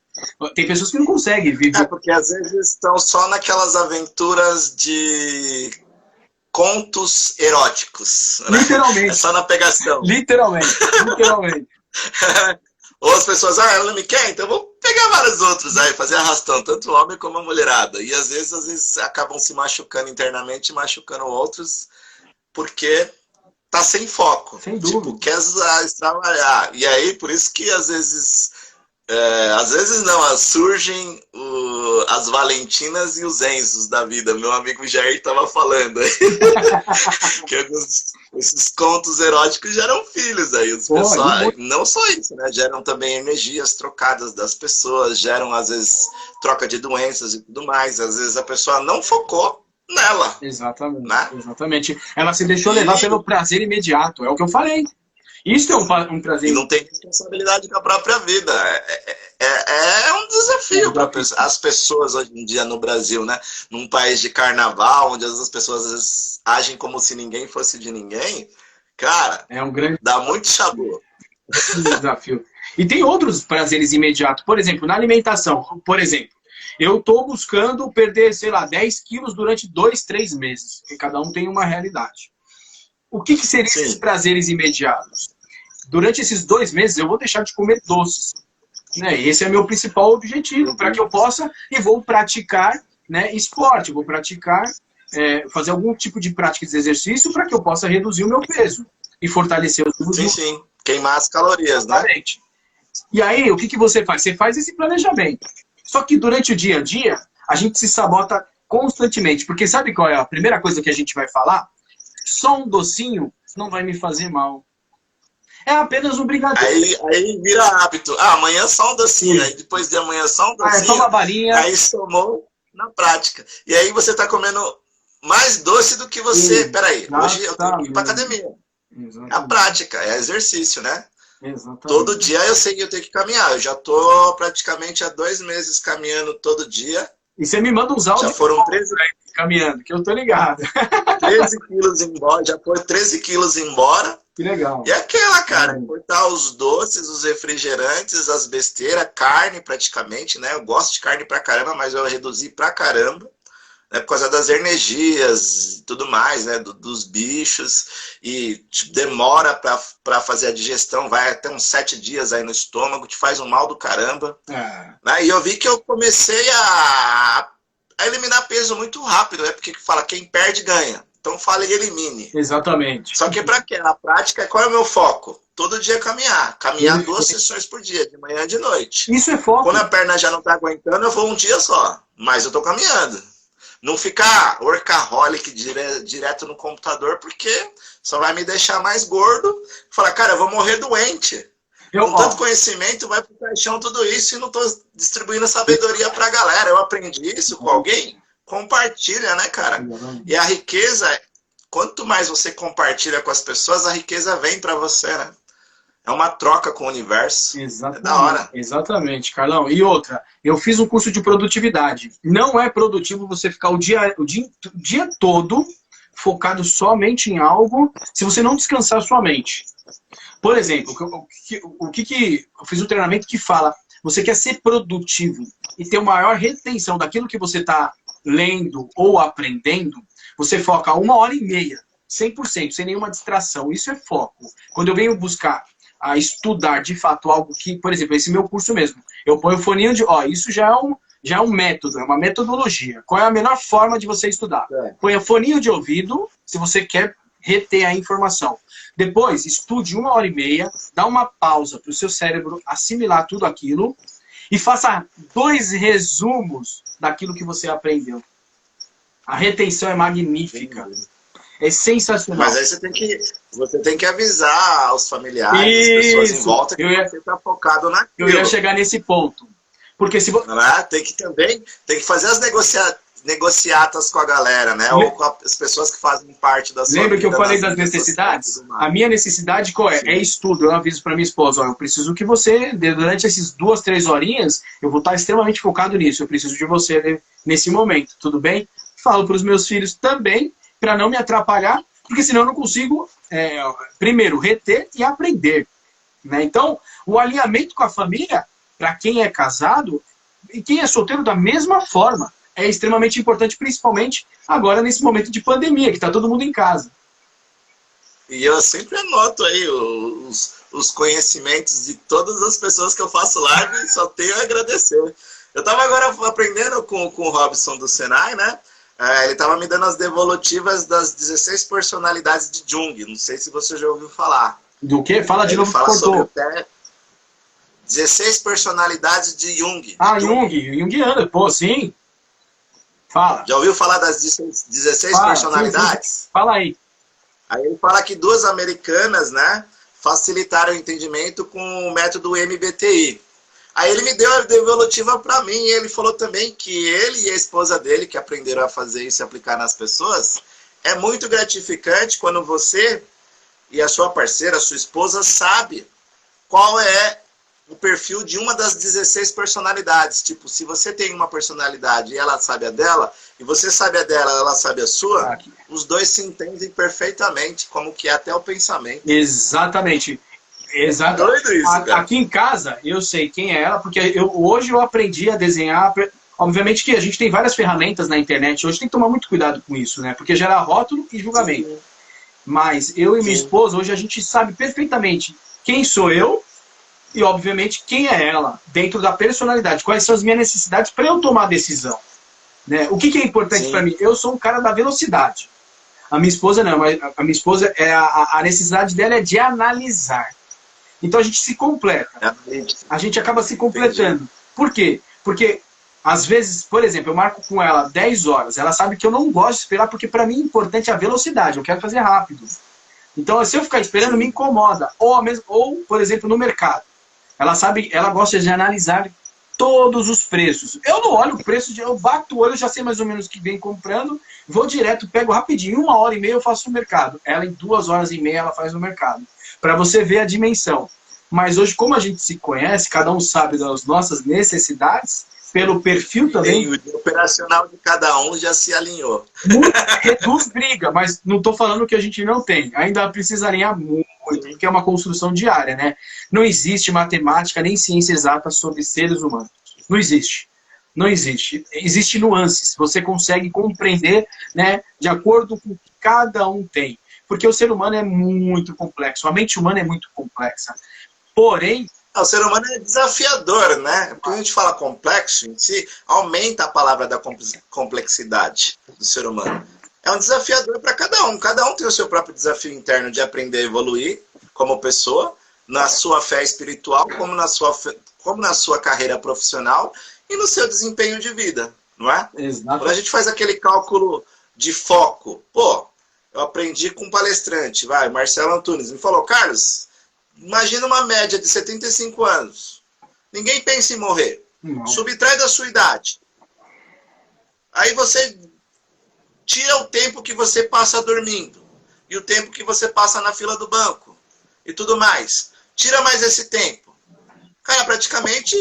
Tem pessoas que não conseguem viver. Porque às vezes estão só naquelas aventuras de contos eróticos. Né? Literalmente. É só na pegação. Literalmente. Ou as pessoas, ela não me quer, então eu vou pegar vários outros aí, fazer arrastão, tanto o homem como a mulherada. E às vezes acabam se machucando internamente, machucando outros, porque tá sem foco. Sem dúvida. Tipo, quer trabalhar. E aí, por isso que às vezes não, surgem as Valentinas e os Enzos da vida. Meu amigo Jair estava falando aí. Que esses contos eróticos geram filhos aí. Não só isso, né? Geram também energias trocadas das pessoas, geram às vezes troca de doenças e tudo mais. Às vezes a pessoa não focou nela. Exatamente, né? Exatamente. Ela se deixou levar pelo prazer imediato, é o que eu falei. Isso é um prazer. E não tem responsabilidade da própria vida. É um desafio para as pessoas hoje em dia no Brasil, né? Num país de carnaval, onde as pessoas às vezes agem como se ninguém fosse de ninguém. Cara, dá muito chabu. Desafio. E tem outros prazeres imediatos. Por exemplo, na alimentação. Por exemplo, eu estou buscando perder, sei lá, 10 quilos durante 2, 3 meses. Porque cada um tem uma realidade. O que seriam esses prazeres imediatos? Durante esses 2 meses eu vou deixar de comer doces. Né? Esse é meu principal objetivo, para que eu possa e vou praticar, né, esporte, vou praticar, fazer algum tipo de prática de exercício para que eu possa reduzir o meu peso e fortalecer os músculos. Sim, queimar as calorias, exatamente, né? E aí, o que você faz? Você faz esse planejamento. Só que durante o dia a dia, a gente se sabota constantemente, porque sabe qual é a primeira coisa que a gente vai falar? Só um docinho não vai me fazer mal. É apenas um brigadeiro. Aí vira hábito. Amanhã só um docinho. Aí depois de amanhã só um docinho. Só uma balinha. Aí somou na prática. E aí você tá comendo mais doce do que você... Peraí, hoje eu tenho que ir pra academia. Exatamente. É a prática, é exercício, né? Exatamente. Todo dia eu sei que eu tenho que caminhar. Eu já tô praticamente há 2 meses caminhando todo dia. E você me manda uns áudios. Já foram 13 caminhando, que eu tô ligado. 13 quilos embora, já foi 13 quilos embora. Que legal. E aquela, cara, cortar os doces, os refrigerantes, as besteiras, carne praticamente, né? Eu gosto de carne pra caramba, mas eu reduzi pra caramba, né? Por causa das energias e tudo mais, né? Dos bichos. E tipo, demora pra fazer a digestão, vai até uns 7 dias aí no estômago, te faz um mal do caramba. Né? E eu vi que eu comecei a eliminar peso muito rápido, né? Porque fala, quem perde ganha. Então fala e elimine. Exatamente. Só que para quê? Na prática, qual é o meu foco? todo dia caminhar. Caminhar 2 sessões por dia, de manhã e de noite. Isso é foco. Quando a perna já não tá aguentando, eu vou um dia só. Mas eu tô caminhando. Não ficar workaholic direto no computador, porque só vai me deixar mais gordo. Falar, cara, eu vou morrer doente. Com tanto conhecimento, vai pro caixão tudo isso e não tô distribuindo sabedoria pra galera. Eu aprendi isso com alguém, compartilha, né, cara? E a riqueza, quanto mais você compartilha com as pessoas, a riqueza vem pra você, né? É uma troca com o universo. Exatamente, é da hora. Exatamente, Carlão. E outra, eu fiz um curso de produtividade. Não é produtivo você ficar o dia todo focado somente em algo se você não descansar a sua mente. Por exemplo, eu fiz um treinamento que fala, você quer ser produtivo e ter uma maior retenção daquilo que você está lendo ou aprendendo, você foca 1h30, 100%, sem nenhuma distração. Isso é foco. Quando eu venho buscar a estudar de fato algo que, por exemplo, esse meu curso mesmo, eu ponho o foninho de, isso já é um método, é uma metodologia. Qual é a melhor forma de você estudar? Põe o foninho de ouvido, se você quer reter a informação. Depois, estude 1h30, dá uma pausa para o seu cérebro assimilar tudo aquilo e faça 2 resumos daquilo que você aprendeu. A retenção é magnífica. É sensacional. Mas aí você tem que avisar aos familiares, as pessoas em volta, que você está focado naquilo. Eu ia chegar nesse ponto. Porque se você... Tem que fazer as negociatas com a galera, né? Ou com as pessoas que fazem parte da sua vida. Lembra que eu falei das necessidades? A minha necessidade qual é? Sim. É estudo. Eu aviso para minha esposa, eu preciso que você, durante esses 2, 3 horinhas, eu vou estar extremamente focado nisso. Eu preciso de você nesse momento, tudo bem? Falo para os meus filhos também, para não me atrapalhar, porque senão eu não consigo, primeiro, reter e aprender. Né? Então, o alinhamento com a família, para quem é casado e quem é solteiro da mesma forma, é extremamente importante, principalmente agora nesse momento de pandemia, que está todo mundo em casa. E eu sempre anoto aí os conhecimentos de todas as pessoas que eu faço live e só tenho a agradecer. Eu estava agora aprendendo com o Robson do Senai, né? Ele estava me dando as devolutivas das 16 personalidades de Jung. Não sei se você já ouviu falar. Do quê? Fala de novo. Fala sobre 16 personalidades de Jung. Jungiana, pô, sim. Fala. Já ouviu falar das 16 personalidades? Sim. Fala aí. Aí ele fala que 2 americanas, né, facilitaram o entendimento com o método MBTI. Aí ele me deu a devolutiva para mim e ele falou também que ele e a esposa dele, que aprenderam a fazer isso e aplicar nas pessoas, é muito gratificante quando você e a sua parceira, a sua esposa, sabe qual é o perfil de uma das 16 personalidades. Tipo, se você tem uma personalidade e ela sabe a dela, e você sabe a dela, ela sabe a sua, os dois se entendem perfeitamente, como que é até o pensamento. Exatamente. Exato. Doido isso, cara. Aqui em casa, eu sei quem é ela, porque hoje eu aprendi a desenhar. Obviamente que a gente tem várias ferramentas na internet, hoje tem que tomar muito cuidado com isso, né? Porque gera rótulo e julgamento. Sim. Mas eu e minha esposa, hoje a gente sabe perfeitamente quem sou eu e, obviamente, quem é ela, dentro da personalidade. Quais são as minhas necessidades para eu tomar a decisão. Né? O que é importante para mim? Eu sou um cara da velocidade. A minha esposa não, mas a minha esposa, a necessidade dela é de analisar. Então a gente se completa. A gente acaba se completando. Entendi. Por quê? Porque, às vezes, por exemplo, eu marco com ela 10 horas. Ela sabe que eu não gosto de esperar, porque para mim é importante a velocidade. Eu quero fazer rápido. Então, se eu ficar esperando, me incomoda. Ou, por exemplo, no mercado. Ela sabe, ela gosta de analisar todos os preços. Eu não olho o preço, eu bato o olho, já sei mais ou menos o que vem comprando, vou direto, pego rapidinho, 1h30 eu faço o mercado. Ela, em 2h30, ela faz o mercado. Para você ver a dimensão. Mas hoje, como a gente se conhece, cada um sabe das nossas necessidades, pelo perfil também... E o operacional de cada um já se alinhou. Reduz briga, mas não estou falando que a gente não tem. Ainda precisa alinhar muito, porque é uma construção diária, né? Não existe matemática nem ciência exata sobre seres humanos. Não existe. Não existe. Existem nuances. Você consegue compreender, né, de acordo com o que cada um tem. Porque o ser humano é muito complexo. A mente humana é muito complexa. Porém... O ser humano é desafiador, né? Quando a gente fala complexo em si, aumenta a palavra da complexidade do ser humano. É um desafiador para cada um. Cada um tem o seu próprio desafio interno de aprender a evoluir como pessoa, na sua fé espiritual, como na sua carreira profissional e no seu desempenho de vida, não é? Exato. Quando a gente faz aquele cálculo de foco, pô, eu aprendi com um palestrante, Marcelo Antunes, me falou, Carlos, imagina uma média de 75 anos. Ninguém pensa em morrer. Não. Subtrai da sua idade. Aí você tira o tempo que você passa dormindo e o tempo que você passa na fila do banco e tudo mais. Tira mais esse tempo. Cara, praticamente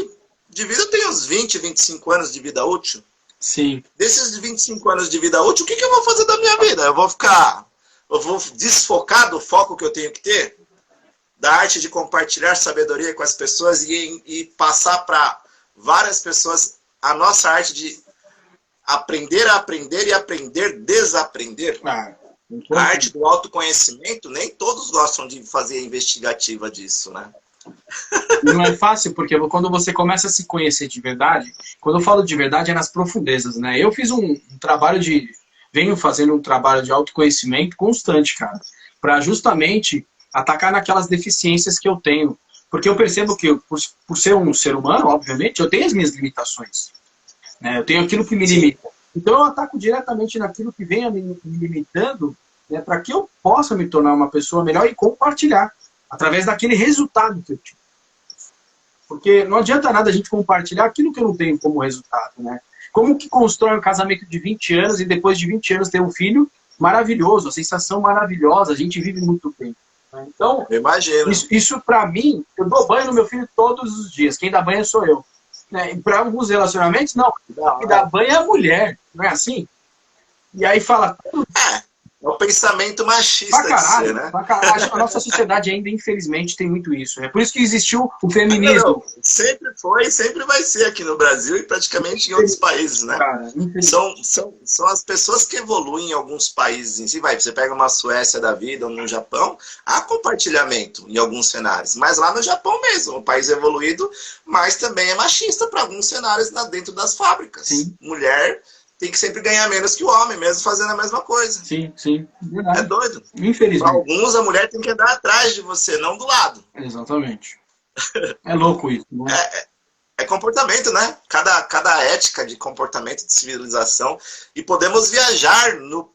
de vida eu tenho uns 20, 25 anos de vida útil. Sim. Desses 25 anos de vida útil, o que eu vou fazer da minha vida? Eu vou desfocar do foco que eu tenho que ter? Da arte de compartilhar sabedoria com as pessoas e passar para várias pessoas a nossa arte de aprender a aprender e aprender a desaprender. A arte do autoconhecimento, nem todos gostam de fazer a investigativa disso, né? Não é fácil, porque quando você começa a se conhecer de verdade, quando eu falo de verdade é nas profundezas, né? Eu fiz venho fazendo um trabalho de autoconhecimento constante, cara, para justamente atacar naquelas deficiências que eu tenho. Porque eu percebo que, por ser um ser humano, obviamente, eu tenho as minhas limitações. Né? Eu tenho aquilo que me limita. Então eu ataco diretamente naquilo que vem me limitando, né, para que eu possa me tornar uma pessoa melhor e compartilhar, através daquele resultado que eu tive. Porque não adianta nada a gente compartilhar aquilo que eu não tenho como resultado. Né? Como que constrói um casamento de 20 anos e depois de 20 anos ter um filho maravilhoso, a sensação maravilhosa, a gente vive muito bem. Então, imagina. Isso para mim, eu dou banho no meu filho todos os dias. Quem dá banho sou eu. Né? Para alguns relacionamentos, não. Quem dá banho é a mulher. Não é assim? E aí fala... É o pensamento machista Pra caralho, de ser, né? pra caralho. A nossa sociedade ainda, infelizmente, tem muito isso. É por isso que existiu o feminismo. Não, sempre foi e sempre vai ser aqui no Brasil e praticamente em outros países, né? Cara, são as pessoas que evoluem em alguns países em si. Você pega uma Suécia da vida ou no Japão, há compartilhamento em alguns cenários. Mas lá no Japão mesmo, um país evoluído, mas também é machista para alguns cenários dentro das fábricas. Sim. Mulher tem que sempre ganhar menos que o homem, mesmo fazendo a mesma coisa. Sim, sim. Verdade. É doido. Infelizmente. Para alguns, a mulher tem que andar atrás de você, não do lado. Exatamente. É louco isso. Né? É comportamento, né? Cada ética de comportamento, de civilização. E podemos viajar no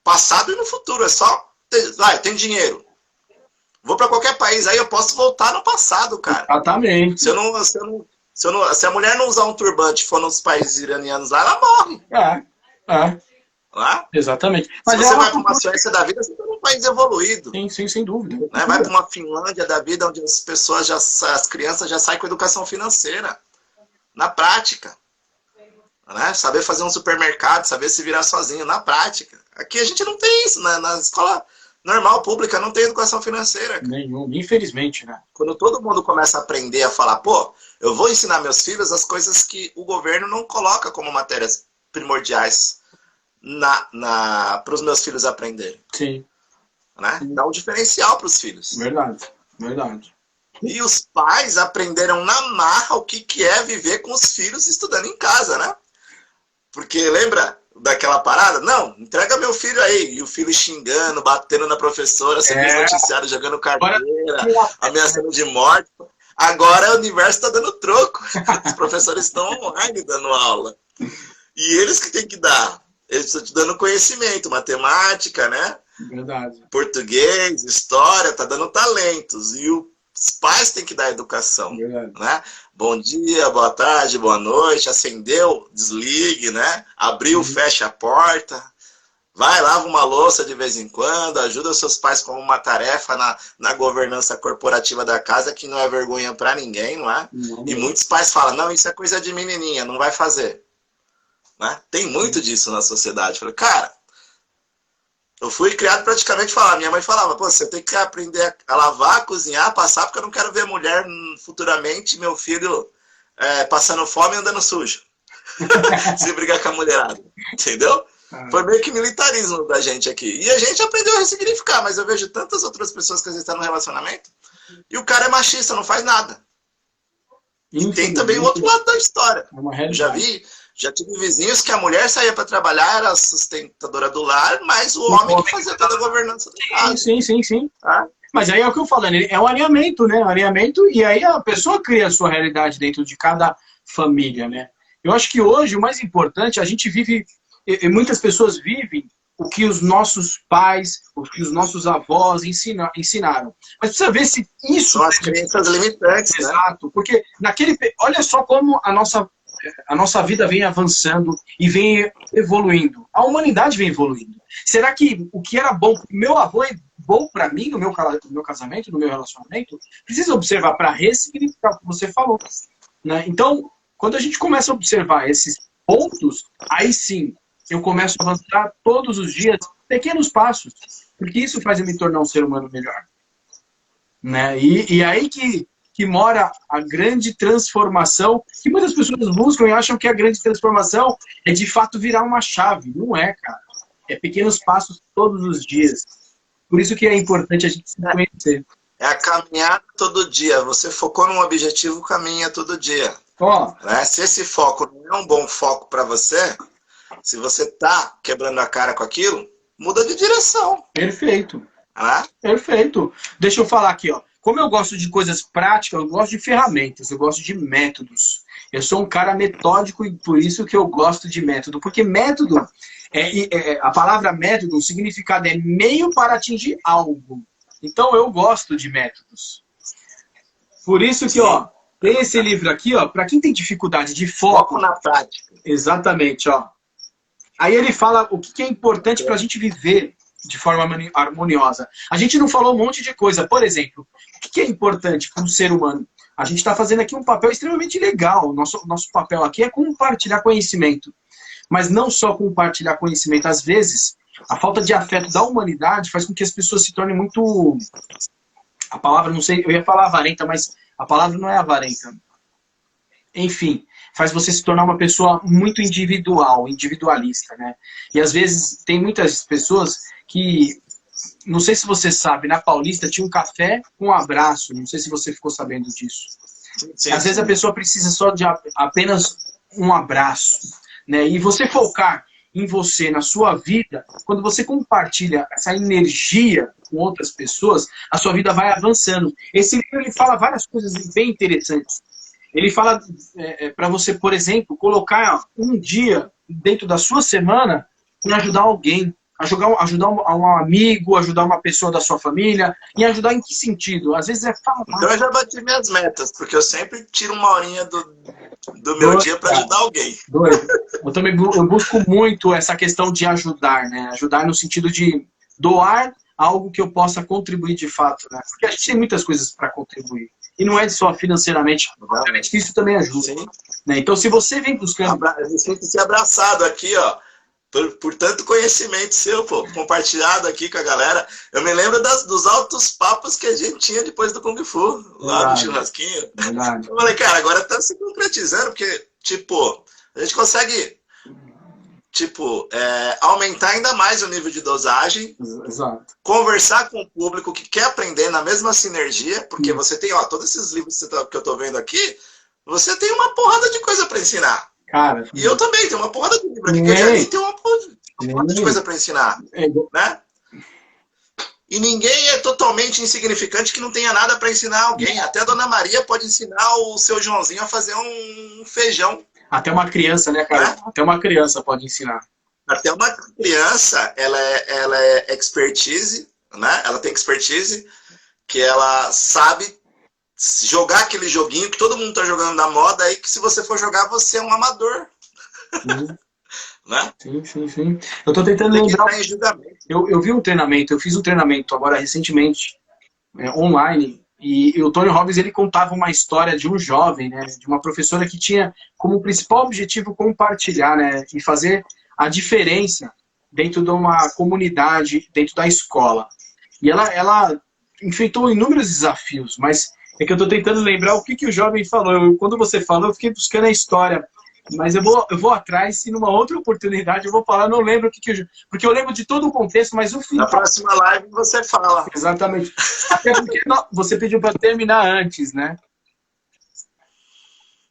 passado e no futuro. É só... tem dinheiro. Vou para qualquer país, aí eu posso voltar no passado, cara. Exatamente. Se a mulher não usar um turbante e for nos países iranianos lá, ela morre. Lá? Exatamente. Mas se você vai para uma Suécia da vida, você está num país evoluído. Sim, sem dúvida. Né? Vai para uma Finlândia da vida, onde as crianças já saem com educação financeira. Na prática. Né? Saber fazer um supermercado, saber se virar sozinho, na prática. Aqui a gente não tem isso. Né? Na escola normal, pública, não tem educação financeira. Nenhum, infelizmente, né? Quando todo mundo começa a aprender a falar, pô, eu vou ensinar meus filhos as coisas que o governo não coloca como matérias primordiais para os meus filhos aprenderem. Sim. Né? Dá um diferencial para os filhos. Verdade, verdade. E os pais aprenderam na marra o que é viver com os filhos estudando em casa, né? Porque lembra daquela parada? Não, entrega meu filho aí. E o filho xingando, batendo na professora, segundo noticiário, jogando carteira, ameaçando de morte. Agora o universo está dando troco. Os professores estão online dando aula. E eles que têm que dar. Eles estão te dando conhecimento, matemática, né? Verdade. Português, história, tá dando talentos. E os pais têm que dar educação. Verdade. Né? Bom dia, boa tarde, boa noite. Acendeu, desligue, né? Abriu, fecha a porta. Vai, lava uma louça de vez em quando. Ajuda os seus pais com uma tarefa na governança corporativa da casa, que não é vergonha para ninguém, não é? Não. E muitos pais falam, não, isso é coisa de menininha, não vai fazer. Né? Tem muito disso na sociedade. Eu falei, cara, eu fui criado praticamente falar. Minha mãe falava, pô, você tem que aprender a lavar, a cozinhar, a passar, porque eu não quero ver mulher futuramente, meu filho, passando fome e andando sujo. Se brigar com a mulherada. Entendeu? Foi meio que militarismo da gente aqui. E a gente aprendeu a ressignificar, mas eu vejo tantas outras pessoas que às vezes estão no relacionamento e o cara é machista, não faz nada. E tem também o outro lado da história. Já tive vizinhos que a mulher saía para trabalhar, era a sustentadora do lar, mas o homem que fazia toda a governança do casa. Sim. Tá? Mas aí é o que eu falo, né? É um alinhamento, né? Um alinhamento, e aí a pessoa cria a sua realidade dentro de cada família, né? Eu acho que hoje o mais importante, a gente vive, e muitas pessoas vivem o que os nossos pais, o que os nossos avós ensinaram. Mas precisa ver se isso... São as crenças limitantes, né? Exato, porque olha só como a nossa vida vem avançando e vem evoluindo. A humanidade vem evoluindo. Será que o que era bom, meu avô é bom para mim, no meu casamento, no meu relacionamento? Precisa observar para ressignificar o que você falou, né? Então, quando a gente começa a observar esses pontos, aí sim, eu começo a avançar todos os dias, pequenos passos, porque isso faz eu me tornar um ser humano melhor, né? E aí que mora a grande transformação, que muitas pessoas buscam e acham que a grande transformação é de fato virar uma chave. Não é, cara. É pequenos passos todos os dias. Por isso que é importante a gente se conhecer. É a caminhada todo dia. Você focou num objetivo, caminha todo dia. Ó, Né? Se esse foco não é um bom foco para você, se você tá quebrando a cara com aquilo, muda de direção. perfeito. Né? Perfeito. Deixa eu falar aqui, ó. Como eu gosto de coisas práticas, eu gosto de ferramentas, eu gosto de métodos. Eu sou um cara metódico e por isso que eu gosto de método. Porque método, a palavra método, o significado é meio para atingir algo. Então eu gosto de métodos. Por isso que, ó, tem esse livro aqui, ó, para quem tem dificuldade de foco. Foco na prática. Exatamente, ó. Aí ele fala o que é importante para a gente viver de forma harmoniosa. A gente não falou um monte de coisa. Por exemplo, o que é importante para um ser humano? A gente está fazendo aqui um papel extremamente legal. Nosso papel aqui é compartilhar conhecimento. Mas não só compartilhar conhecimento. Às vezes, a falta de afeto da humanidade faz com que as pessoas se tornem muito... A palavra, não sei, eu ia falar avarenta, mas a palavra não é avarenta. Enfim, faz você se tornar uma pessoa muito individual, individualista, né? E às vezes tem muitas pessoas que, não sei se você sabe, na Paulista tinha um café com um abraço, não sei se você ficou sabendo disso. Sim, Às vezes a pessoa precisa só de apenas um abraço, né? E você focar em você, na sua vida, quando você compartilha essa energia com outras pessoas, a sua vida vai avançando. Esse livro ele fala várias coisas bem interessantes. Ele fala para você, por exemplo, colocar um dia dentro da sua semana para ajudar alguém. Ajudar um amigo, ajudar uma pessoa da sua família. E ajudar em que sentido? Às vezes é falar. Então eu já bati minhas metas, porque eu sempre tiro uma horinha do meu dia para ajudar alguém. Doido. Eu busco muito essa questão de ajudar, né? Ajudar no sentido de doar algo que eu possa contribuir de fato, né? Porque a gente tem muitas coisas para contribuir. E não é só financeiramente, obviamente que isso também ajuda. Sim. Né? Então, se você vem buscando... Eu sinto se abraçado aqui, ó, por tanto conhecimento seu, pô, compartilhado aqui com a galera. Eu me lembro dos altos papos que a gente tinha depois do Kung Fu, lá no churrasquinho. Verdade. Eu falei, cara, agora tá se concretizando, porque, tipo, a gente consegue... aumentar ainda mais o nível de dosagem, Exato. Conversar com o público que quer aprender na mesma sinergia, porque você tem, ó, todos esses livros que eu tô vendo aqui, você tem uma porrada de coisa para ensinar. Cara, e eu também tenho uma porrada de livro aqui que eu já li, tem uma porrada de coisa para ensinar, né? E ninguém é totalmente insignificante que não tenha nada para ensinar alguém. Até a Dona Maria pode ensinar o seu Joãozinho a fazer um feijão. Até uma criança, né, cara? Até uma criança pode ensinar. Até uma criança, ela é expertise, né? Ela tem expertise, que ela sabe jogar aquele joguinho que todo mundo tá jogando na moda, aí que se você for jogar, você é um amador. Né? Sim. Eu tô tentando lembrar... Eu vi um treinamento, eu fiz um treinamento agora recentemente, online, e o Tony Robbins ele contava uma história de um jovem, né, de uma professora que tinha como principal objetivo compartilhar, né, e fazer a diferença dentro de uma comunidade, dentro da escola. E ela enfrentou inúmeros desafios, mas é que eu estou tentando lembrar o que o jovem falou. Quando você falou, eu fiquei buscando a história. Mas eu vou atrás, e numa outra oportunidade eu vou falar, não lembro o que porque eu lembro de todo o contexto, mas o final... Na próxima live você fala. Exatamente. Até porque você pediu para terminar antes, né?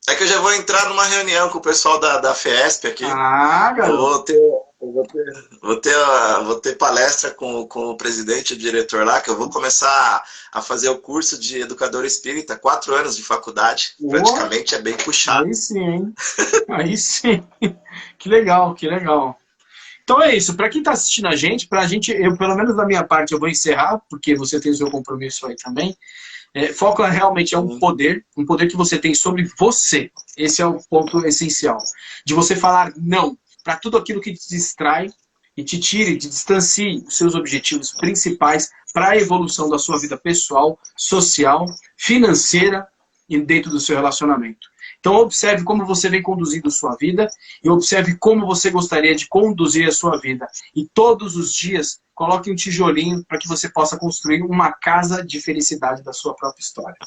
É que eu já vou entrar numa reunião com o pessoal da Fiesp aqui. Ah, garoto. Eu vou ter Eu vou ter palestra com o presidente e o diretor lá, que eu vou começar a fazer o curso de educador espírita, 4 anos de faculdade, praticamente é bem puxado. Aí sim, hein? Aí sim. Que legal, que legal. Então é isso. Para quem está assistindo a gente, eu, pelo menos da minha parte, eu vou encerrar, porque você tem o seu compromisso aí também. Foco realmente é um poder que você tem sobre você. Esse é o ponto essencial. De você falar não para tudo aquilo que te distrai e te tire, te distancie dos seus objetivos principais para a evolução da sua vida pessoal, social, financeira e dentro do seu relacionamento. Então observe como você vem conduzindo sua vida e observe como você gostaria de conduzir a sua vida. E todos os dias coloque um tijolinho para que você possa construir uma casa de felicidade da sua própria história.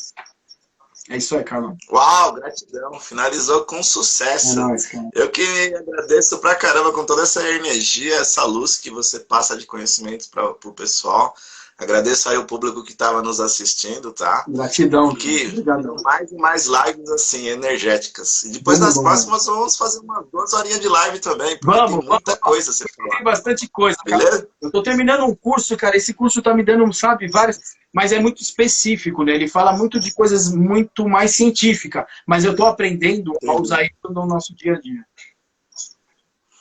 É isso aí, Carlão. Uau, gratidão. Finalizou com sucesso. É nóis, cara. Eu que agradeço pra caramba com toda essa energia, essa luz que você passa de conhecimentos para o pessoal. Agradeço aí o público que estava nos assistindo, tá? Gratidão. Que mais e mais lives assim, energéticas. E depois nas próximas vamos fazer umas 2 horinhas de live também, porque tem muita coisa a ser falada. Tem bastante coisa, beleza? Cara. Eu tô terminando um curso, cara, esse curso tá me dando, sabe, várias, mas é muito específico, né? Ele fala muito de coisas muito mais científicas, mas eu tô aprendendo a usar isso no nosso dia a dia.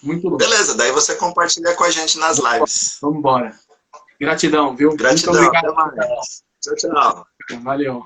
Muito bom. Beleza, daí você compartilha com a gente nas lives. Vamos embora. Gratidão, viu? Gratidão. Muito obrigado. Até mais. Tchau, tchau. Valeu.